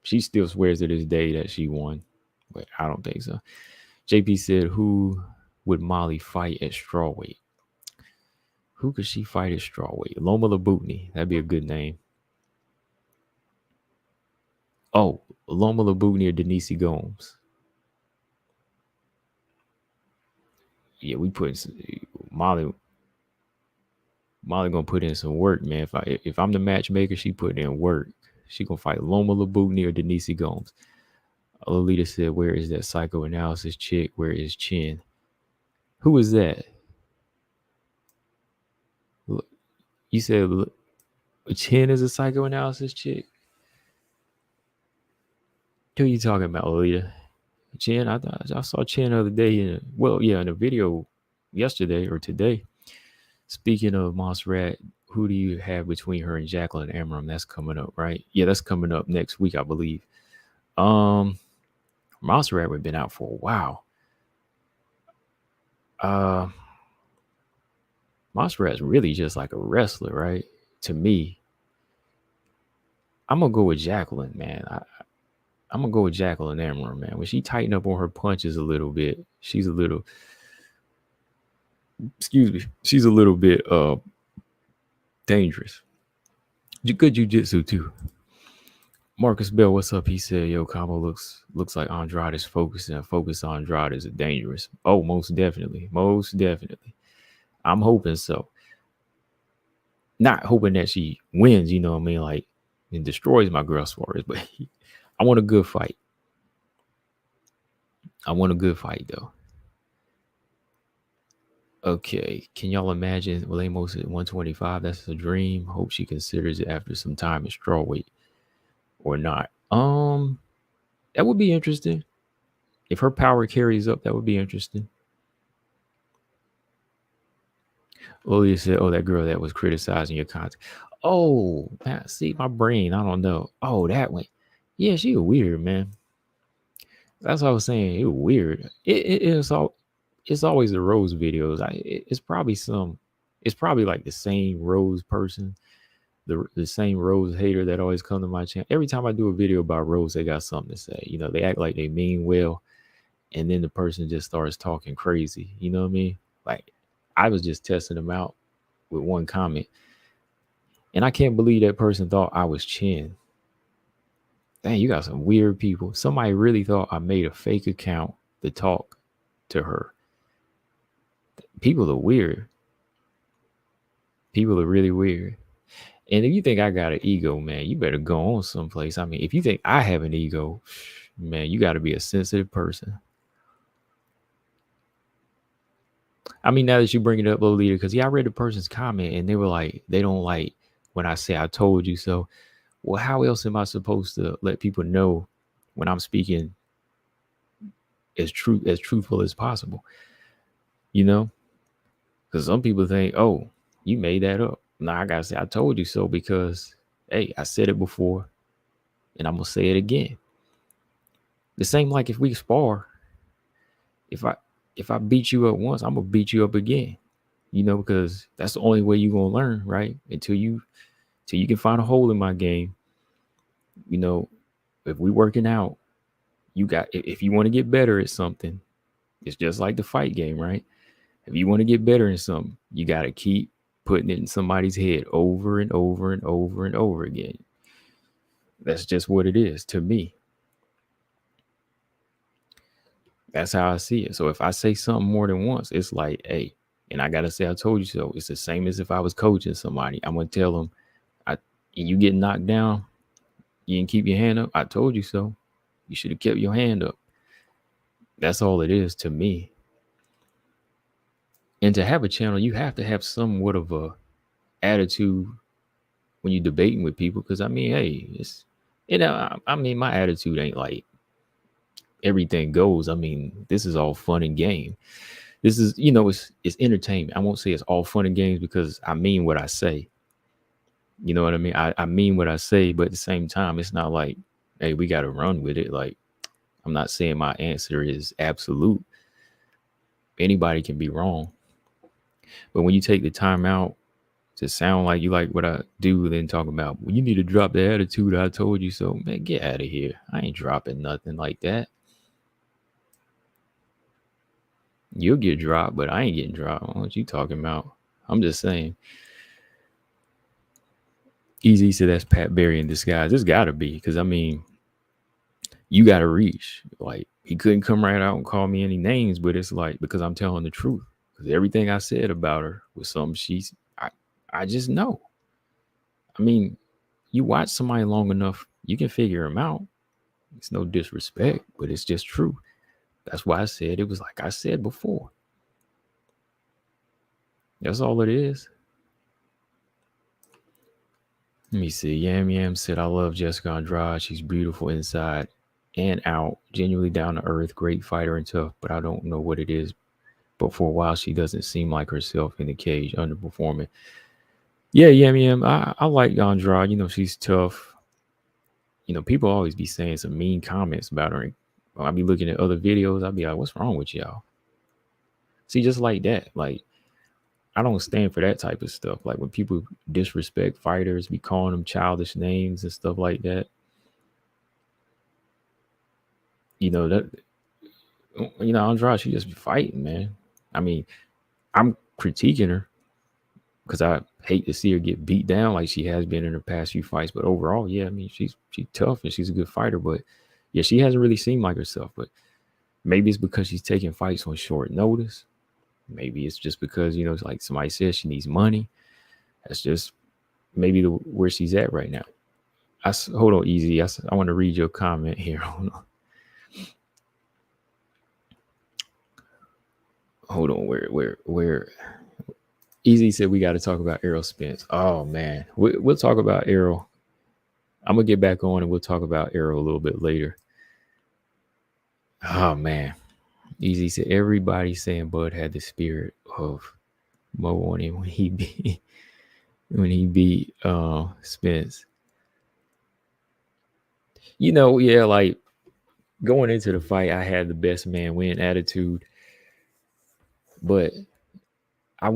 She still swears to this day that she won, but I don't think so. JP said, who would Molly fight at strawweight? Who could she fight at strawweight? Loma Labutni. That'd be a good name. Oh, Loma Labutni or Denise Gomes. Yeah, we put Molly gonna put in some work, man. If I'm the matchmaker, she put in work. She gonna fight Loma Labutni or Denise Gomes. Lolita said, where is that psychoanalysis chick? Where is Chin? Who is that? You said Chin is a psychoanalysis chick? Who are you talking about, Lolita? Chin? I saw Chin the other day in a video yesterday or today. Speaking of Mossrat, who do you have between her and Jacqueline Amram? That's coming up, right? Yeah, that's coming up next week, I believe. Mossrat had been out for a while. Mossrat's really just like a wrestler, right? To me, I'm gonna go with Jacqueline, man. I'm gonna go with Jacqueline Amram, man. When she tighten up on her punches a little bit, she's a little bit dangerous. Good jiu-jitsu too. Marcus Bell, what's up? He said, yo, Cabo looks like Andrade is focusing. Focus on Andrade is dangerous. Oh, most definitely. I'm hoping so. Not hoping that she wins, you know what I mean? Like, and destroys my girl Suarez, but I want a good fight. Though. Okay, can y'all imagine Lemos at 125? That's a dream. Hope she considers it after some time at strawweight or not. That would be interesting. If her power carries up, that would be interesting. Lolia said, oh, that girl that was criticizing your content. Oh, man, see, my brain, I don't know. Oh, that one. Yeah, she was weird, man. That's what I was saying. It was weird. It's always the Rose videos. It's probably like the same Rose person, the same Rose hater that always come to my channel. Every time I do a video about Rose, they got something to say. You know, they act like they mean well, and then the person just starts talking crazy. You know what I mean? Like, I was just testing them out with one comment, and I can't believe that person thought I was Chin. Dang, you got some weird people. Somebody really thought I made a fake account to talk to her. People are weird. People are really weird. And if you think I got an ego, man, you better go on someplace. I mean, if you think I have an ego, man, you got to be a sensitive person. I mean, now that you bring it up, Lolita, because I read the person's comment and they were like, they don't like when I say I told you so. Well, how else am I supposed to let people know when I'm speaking as truthful as possible? You know, because some people think, oh, you made that up. Now I gotta say I told you so because, hey, I said it before, and I'm gonna say it again. The same like if we spar, if I beat you up once, I'm gonna beat you up again. You know, because that's the only way you're gonna learn, right? Until you can find a hole in my game. You know, if we working out, if you want to get better at something, it's just like the fight game, right? If you want to get better in something, you got to keep putting it in somebody's head over and over and over and over again. That's just what it is to me. That's how I see it. So if I say something more than once, it's like, hey, and I got to say, I told you so. It's the same as if I was coaching somebody. I'm going to tell them, you get knocked down, you didn't keep your hand up. I told you so. You should have kept your hand up. That's all it is to me. And to have a channel, you have to have somewhat of a attitude when you're debating with people. Because I mean, hey, I mean, my attitude ain't like everything goes. I mean, this is all fun and game. This is, it's entertainment. I won't say it's all fun and games because I mean what I say. You know what I mean? I mean what I say, but at the same time, it's not like, hey, we got to run with it. Like, I'm not saying my answer is absolute. Anybody can be wrong. But when you take the time out to sound like you like what I do, then talk about, well, you need to drop the attitude. I told you so. Man, get out of here. I ain't dropping nothing like that. You'll get dropped, but I ain't getting dropped. What you talking about? I'm just saying. Easy said that's Pat Berry in disguise. It's got to be because I mean, you got to reach. Like he couldn't come right out and call me any names, but it's like because I'm telling the truth. Because everything I said about her was something I just know. I mean, you watch somebody long enough, you can figure them out. It's no disrespect, but it's just true. That's why I said it was like I said before. That's all it is. Let me see. Yam Yam said, I love Jessica Andrade. She's beautiful inside and out, genuinely down to earth, great fighter and tough, but I don't know what it is. But for a while, she doesn't seem like herself in the cage, underperforming. Yeah, Yam Yam. I like Andrade. You know, she's tough. You know, people always be saying some mean comments about her. I'll be looking at other videos. I'll be like, what's wrong with y'all? See, just like that. Like, I don't stand for that type of stuff. Like when people disrespect fighters, be calling them childish names and stuff like that. You know, Andrade, she just be fighting, man. I mean, I'm critiquing her because I hate to see her get beat down like she has been in her past few fights. But overall, yeah, I mean, she's tough and she's a good fighter. But yeah, she hasn't really seemed like herself. But maybe it's because she's taking fights on short notice. Maybe it's just because, it's like somebody says she needs money. That's just maybe where she's at right now. Hold on, Easy. I want to read your comment here. Hold on. Where? Easy said we got to talk about Errol Spence. Oh man, we'll talk about Errol. I'm gonna get back on and we'll talk about Errol a little bit later. Oh man, Easy said everybody saying Bud had the spirit of Mo on him when he beat Spence. Yeah, like going into the fight, I had the best man win attitude, but I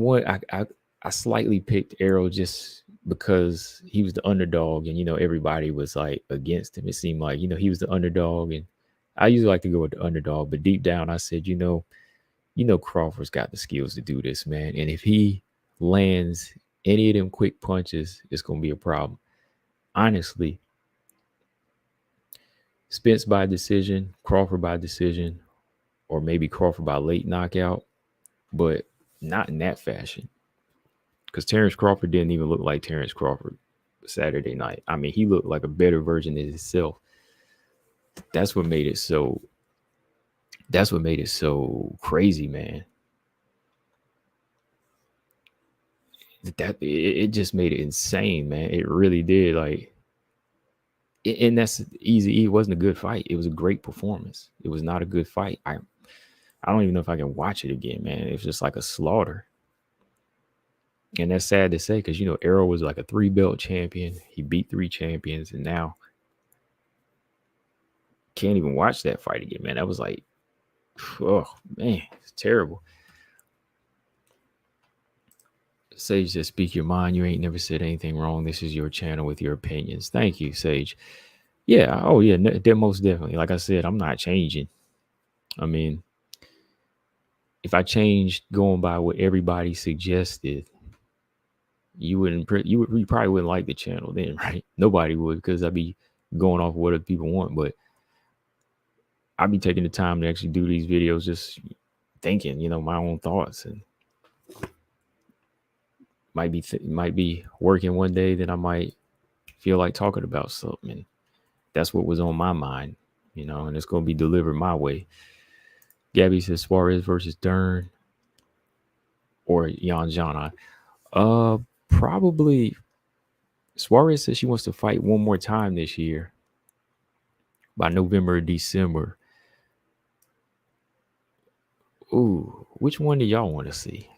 slightly picked Errol just because he was the underdog, and everybody was like against him. It seemed like he was the underdog, and I usually like to go with the underdog, but deep down I said, Crawford's got the skills to do this, man, and if he lands any of them quick punches, it's gonna be a problem. Honestly, Spence by decision, Crawford by decision, or maybe Crawford by late knockout, but not in that fashion. Because Terrence Crawford didn't even look like Terrence Crawford Saturday night. I mean, he looked like a better version of himself. That's what made it so. That's what made it so crazy, man. It just made it insane, man. It really did. Like, and that's easy. It wasn't a good fight. It was a great performance. It was not a good fight. I don't even know if I can watch it again, man. It was just like a slaughter. And that's sad to say because, Errol was like a 3-belt champion. He beat 3 champions and now can't even watch that fight again, man. That was like, oh, man, it's terrible. Sage says, speak your mind. You ain't never said anything wrong. This is your channel with your opinions. Thank you, Sage. Yeah. Oh, yeah. Most definitely. Like I said, I'm not changing. I mean, if I changed going by what everybody suggested, you probably wouldn't like the channel then, right? Nobody would because I'd be going off what other people want. But I'd be taking the time to actually do these videos, just thinking, my own thoughts, and might be working one day, then I might feel like talking about something. And that's what was on my mind, and it's going to be delivered my way. Gabby says Suarez versus Dern or Jan Jana. Probably Suarez says she wants to fight one more time this year by November or December. Ooh, which one do y'all want to see?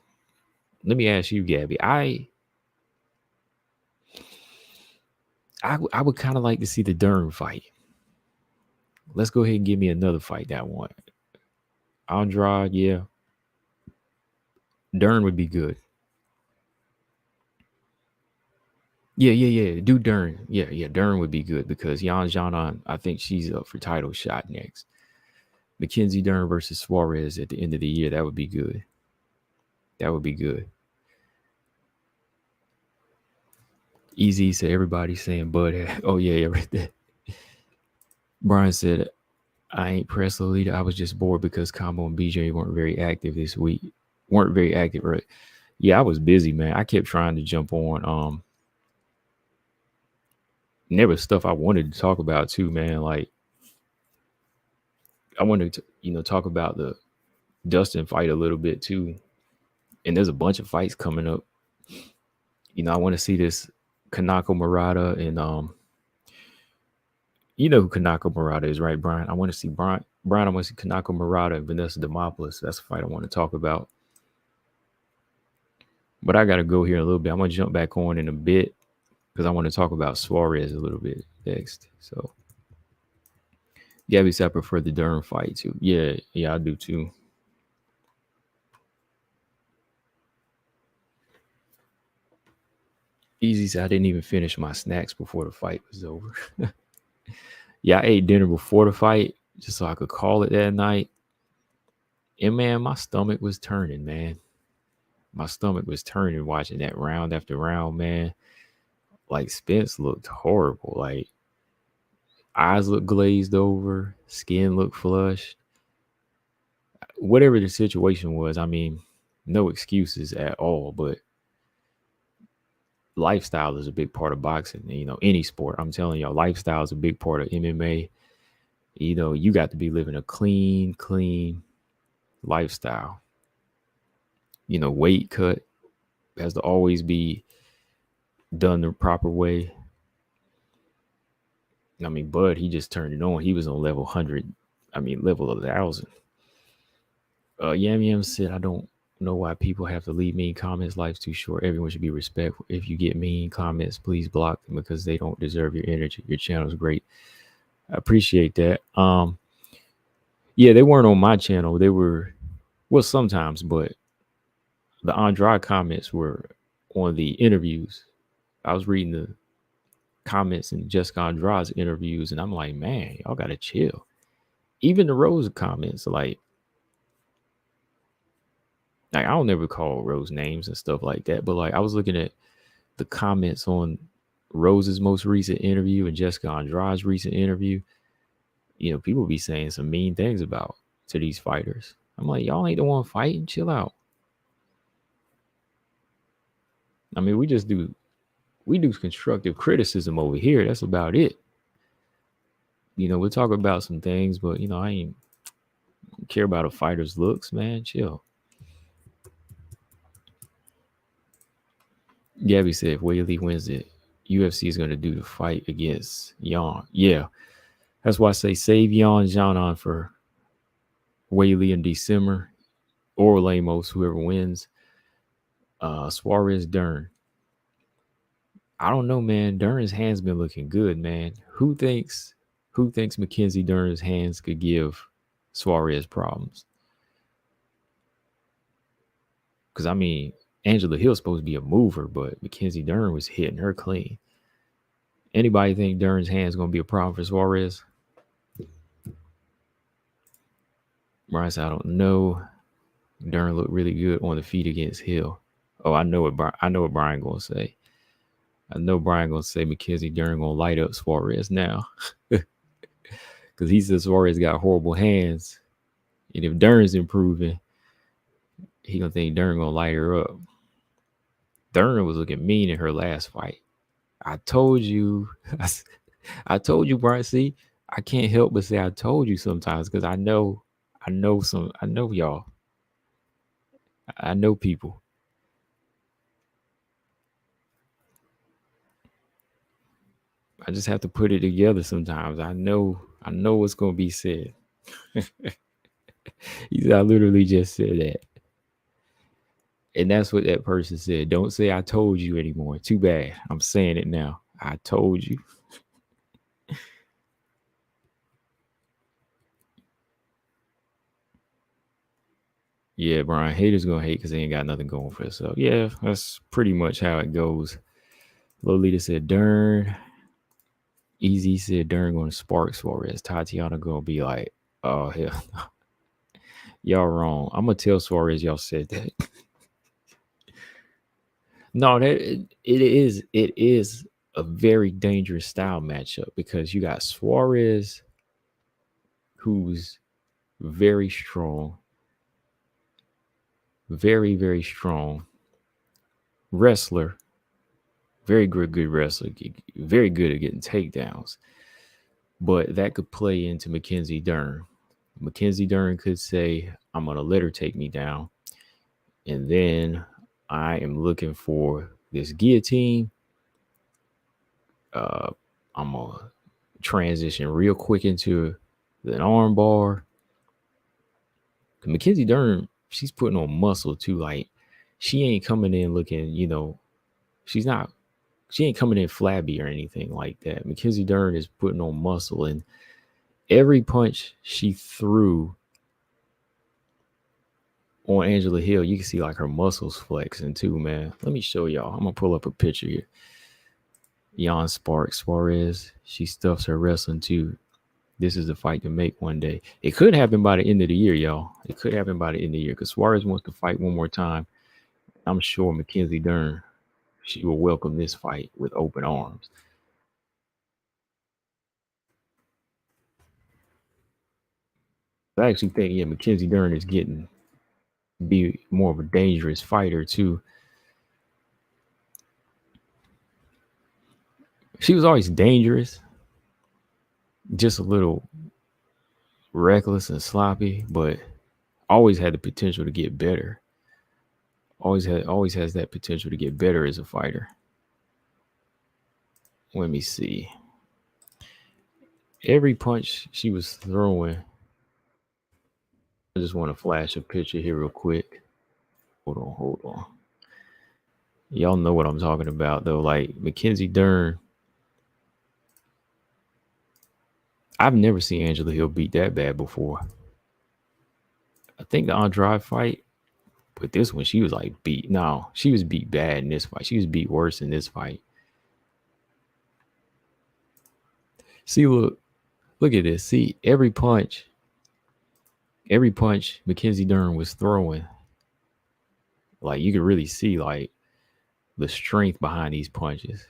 Let me ask you, Gabby. I would kind of like to see the Dern fight. Let's go ahead and give me another fight that one. Andrade, yeah. Dern would be good. Yeah. Do Dern. Yeah. Dern would be good because Yan Janan, I think she's up for title shot next. Mackenzie Dern versus Suarez at the end of the year. That would be good. That would be good. Easy said everybody saying Bud. Oh yeah, right there. Brian said I ain't press Lolita. I was just bored because Combo and BJ weren't very active this week. Weren't very active, right? Yeah, I was busy, man. I kept trying to jump on. And there was stuff I wanted to talk about too, man. Like I wanted to, talk about the Dustin fight a little bit too. And there's a bunch of fights coming up. I want to see this Kanako Murata and you know who Kanako Murata is, right, Brian? I want to see Brian. I want to see Kanako Murata and Vanessa Demopoulos. That's a fight I want to talk about. But I got to go here a little bit. I'm going to jump back on in a bit because I want to talk about Suarez a little bit next. So, Gabby said I prefer the Dern fight too. Yeah, I do too. Easy said I didn't even finish my snacks before the fight was over. Yeah, I ate dinner before the fight just so I could call it that night. And man, my stomach was turning, man. My stomach was turning watching that round after round, man. Like Spence looked horrible. Like eyes looked glazed over, skin looked flushed. Whatever the situation was, I mean, no excuses at all. But lifestyle is a big part of boxing. Any sport. I'm telling y'all, lifestyle is a big part of MMA. You got to be living a clean lifestyle. Weight cut has to always be done the proper way. I mean, Bud, he just turned it on. He was on level 100. I mean, level 1,000. Yam Yam said, I don't know why people have to leave mean comments. Life's too short. Everyone should be respectful. If you get mean comments, please block them because they don't deserve your energy. Your channel is great. I appreciate that. Yeah, they weren't on my channel. They were, well, sometimes, but the Andrade comments were on the interviews. I was reading the comments in Jessica Andrade's interviews, and I'm like, man, y'all gotta chill. Even the Rose comments, like I don't never call Rose names and stuff like that, but like I was looking at the comments on Rose's most recent interview and Jessica Andrade's recent interview. People be saying some mean things to these fighters. I'm like, y'all ain't the one fighting. Chill out. I mean, we do constructive criticism over here. That's about it. We'll talk about some things, but I ain't care about a fighter's looks, man. Chill. Gabby said if Whaley wins it, UFC is going to do the fight against Yan. Yeah. That's why I say save Yan Janan for Whaley in December or Lamos, whoever wins. Suarez Dern. I don't know, man. Dern's hands been looking good, man. Who thinks Mackenzie Dern's hands could give Suarez problems? Because I mean, Angela Hill's supposed to be a mover, but Mackenzie Dern was hitting her clean. Anybody think Dern's hands gonna be a problem for Suarez? Bryce, I don't know. Dern looked really good on the feet against Hill. Oh, I know what Brian gonna say. I know Brian gonna say Mackenzie Dern gonna light up Suarez now. Because he says Suarez got horrible hands. And if Dern's improving, he gonna think Dern gonna light her up. Dern was looking mean in her last fight. I told you, Brian. See, I can't help but say I told you sometimes because I know y'all. I know people. I just have to put it together sometimes. I know what's gonna be said. I literally just said that. And that's what that person said. Don't say I told you anymore. Too bad. I'm saying it now. I told you. Yeah, Brian, haters gonna hate because they ain't got nothing going for themselves. Yeah, that's pretty much how it goes. Lolita said Dern. Easy said Dern gonna spark Suarez. Tatiana gonna be like, oh hell, y'all wrong. I'm gonna tell Suarez y'all said that. No, it is a very dangerous style matchup because you got Suarez, who's very strong, very very strong wrestler, very good wrestler, very good at getting takedowns. But that could play into Mackenzie Dern. Mackenzie Dern could say, "I'm gonna let her take me down," and then I am looking for this guillotine. Uh, I'm gonna transition real quick into an arm bar. Mackenzie Dern, she's putting on muscle too. Like she ain't coming in looking, she's not. She ain't coming in flabby or anything like that. Mackenzie Dern is putting on muscle, and every punch she threw on Angela Hill, you can see like her muscles flexing too, man. Let me show y'all. I'm gonna pull up a picture here. Jan Sparks Suarez, she stuffs her wrestling too. This is the fight to make one day. It could happen by the end of the year, y'all. It could happen by the end of the year because Suarez wants to fight one more time. I'm sure Mackenzie Dern, she will welcome this fight with open arms. I actually think, yeah, Mackenzie Dern is getting be more of a dangerous fighter too. She was always dangerous, just a little reckless and sloppy, but always had the potential to get better. Always has that potential to get better as a fighter. Let me see. Every punch she was throwing. I just want to flash a picture here real quick. Hold on. Y'all know what I'm talking about though. Like Mackenzie Dern. I've never seen Angela Hill beat that bad before. I think the Andrade fight, but this one she was like beat. No, she was beat bad in this fight. She was beat worse in this fight. See, look at this. See, every punch Mackenzie Dern was throwing, like you could really see like the strength behind these punches.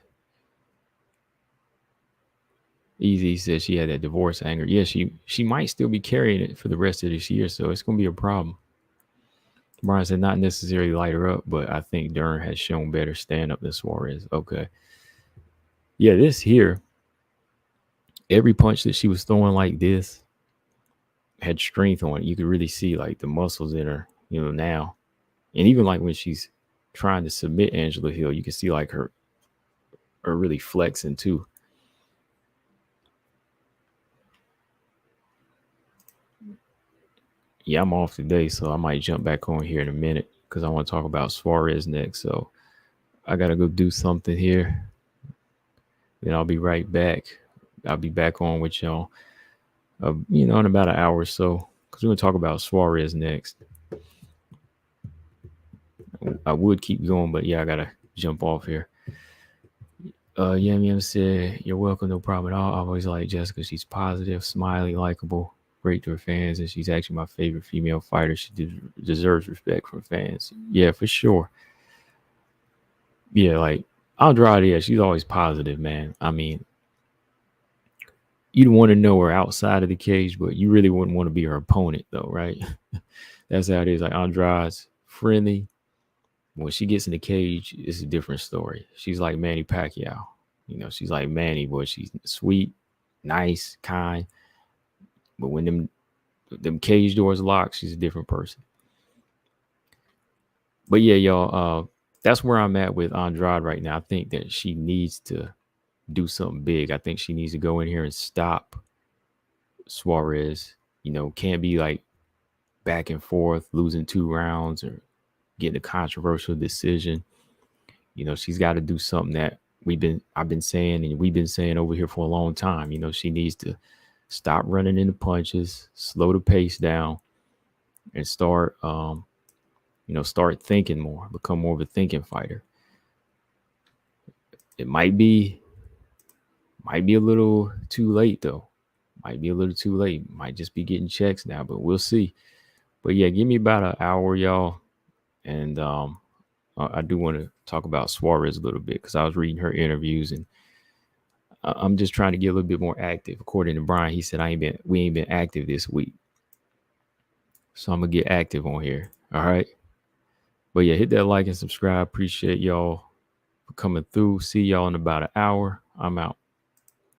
Easy said she had that divorce anger. Yeah, she might still be carrying it for the rest of this year, so it's gonna be a problem. Brian said not necessarily light her up, but I think Dern has shown better stand up than Suarez. Okay. Yeah, this here, every punch that she was throwing like this had strength on it. You could really see like the muscles in her, now. And even like when she's trying to submit Angela Hill, you can see like her really flexing too. Yeah, I'm off today, so I might jump back on here in a minute because I want to talk about Suarez next. So I gotta go do something here. Then I'll be right back. I'll be back on with y'all, in about an hour or so because we're gonna talk about Suarez next. I would keep going, but yeah, I gotta jump off here. Yam Yam said, "You're welcome, no problem at all. I always like Jessica. She's positive, smiley, likable, great to her fans, and she's actually my favorite female fighter. She deserves respect from fans. Yeah, for sure. Yeah, like Andrade, yeah, she's always positive, man. I mean, you'd want to know her outside of the cage, but you really wouldn't want to be her opponent, though, right? That's how it is. Like Andrade's friendly. When she gets in the cage, it's a different story. She's like Manny Pacquiao. She's like Manny, but she's sweet, nice, kind. But when them cage doors lock, she's a different person. But yeah, y'all, that's where I'm at with Andrade right now. I think that she needs to do something big. I think she needs to go in here and stop Suarez. Can't be like back and forth, losing 2 rounds or getting a controversial decision. She's got to do something that I've been saying, and we've been saying over here for a long time, you know, she needs to stop running into punches, slow the pace down, and start, start thinking more, become more of a thinking fighter. It might be a little too late though. Might be a little too late. Might just be getting checks now, but we'll see. But yeah, give me about an hour, y'all, and I do want to talk about Suarez a little bit because I was reading her interviews and I'm just trying to get a little bit more active. According to Brian, he said we ain't been active this week, so I'm gonna get active on here. All right, but yeah, hit that like and subscribe. Appreciate y'all for coming through. See y'all in about an hour. I'm out.